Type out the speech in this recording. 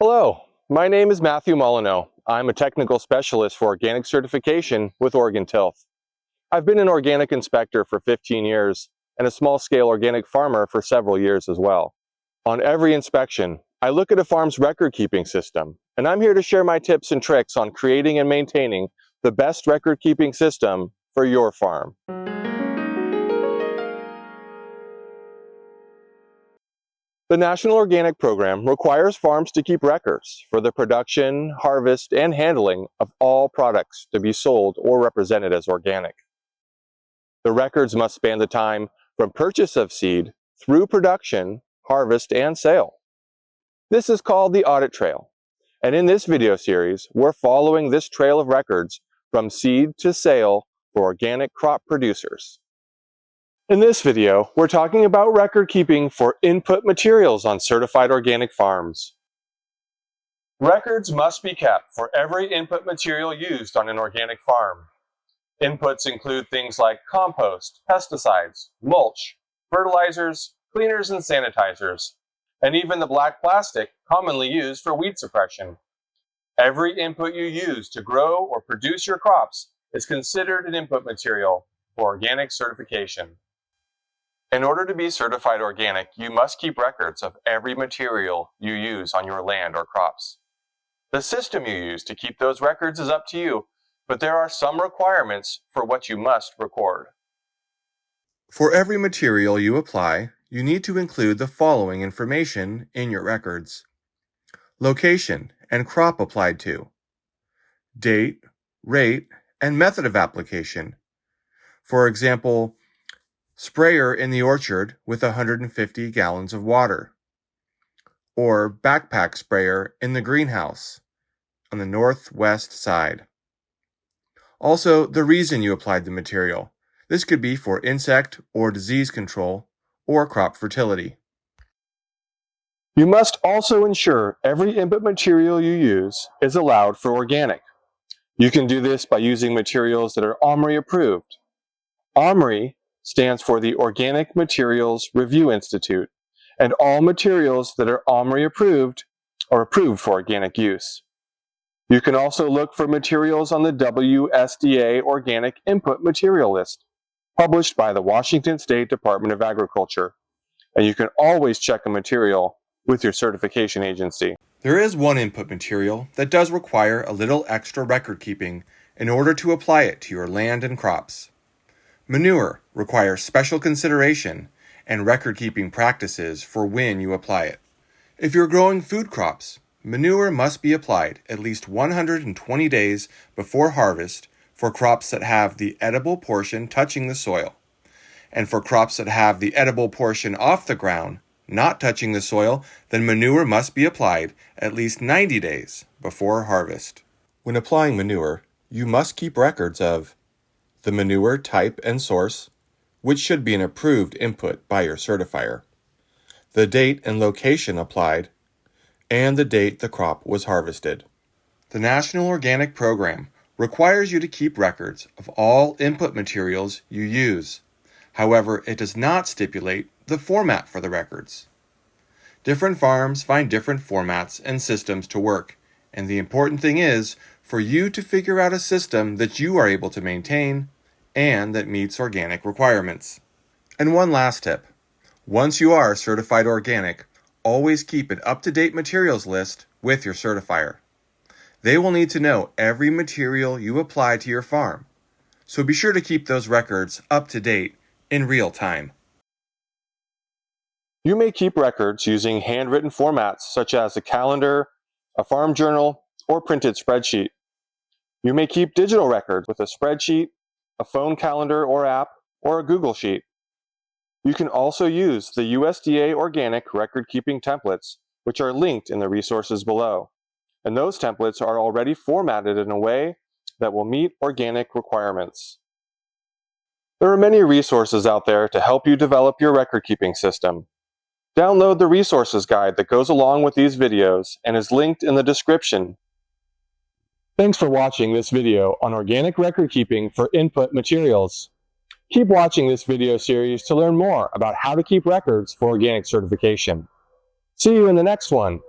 Hello, my name is Matthew Molyneux. I'm a technical specialist for organic certification with Oregon Tilth. I've been an organic inspector for 15 years and a small-scale organic farmer for several years as well. On every inspection, I look at a farm's record-keeping system, and I'm here to share my tips and tricks on creating and maintaining the best record-keeping system for your farm. The National Organic Program requires farms to keep records for the production, harvest, and handling of all products to be sold or represented as organic. The records must span the time from purchase of seed through production, harvest, and sale. This is called the audit trail, and in this video series, we're following this trail of records from seed to sale for organic crop producers. In this video, we're talking about record keeping for input materials on certified organic farms. Records must be kept for every input material used on an organic farm. Inputs include things like compost, pesticides, mulch, fertilizers, cleaners and sanitizers, and even the black plastic commonly used for weed suppression. Every input you use to grow or produce your crops is considered an input material for organic certification. In order to be certified organic, you must keep records of every material you use on your land or crops. The system you use to keep those records is up to you, but there are some requirements for what you must record. For every material you apply, you need to include the following information in your records: location and crop applied to, date, rate, and method of application. For example, sprayer in the orchard with 150 gallons of water, or backpack sprayer in the greenhouse on the northwest side. Also, the reason you applied the material. This could be for insect or disease control or crop fertility. You must also ensure every input material you use is allowed for organic. You can do this by using materials that are OMRI approved. OMRI stands for the Organic Materials Review Institute, and all materials that are OMRI approved are approved for organic use. You can also look for materials on the WSDA Organic Input Material List, published by the Washington State Department of Agriculture, and you can always check a material with your certification agency. There is one input material that does require a little extra record keeping in order to apply it to your land and crops. Manure requires special consideration and record-keeping practices for when you apply it. If you're growing food crops, manure must be applied at least 120 days before harvest for crops that have the edible portion touching the soil. And for crops that have the edible portion off the ground, not touching the soil, then manure must be applied at least 90 days before harvest. When applying manure, you must keep records of the manure type and source, which should be an approved input by your certifier, the date and location applied, and the date the crop was harvested. The National Organic Program requires you to keep records of all input materials you use. However, it does not stipulate the format for the records. Different farms find different formats and systems to work, and the important thing is for you to figure out a system that you are able to maintain and that meets organic requirements. And one last tip. Once you are certified organic, always keep an up-to-date materials list with your certifier. They will need to know every material you apply to your farm, so be sure to keep those records up to date in real time. You may keep records using handwritten formats such as a calendar, a farm journal, or printed spreadsheet. You may keep digital records with a spreadsheet, a phone calendar or app, or a Google Sheet. You can also use the USDA Organic record-keeping templates, which are linked in the resources below. And those templates are already formatted in a way that will meet organic requirements. There are many resources out there to help you develop your record-keeping system. Download the resources guide that goes along with these videos and is linked in the description. Thanks for watching this video on organic record keeping for input materials. Keep watching this video series to learn more about how to keep records for organic certification. See you in the next one.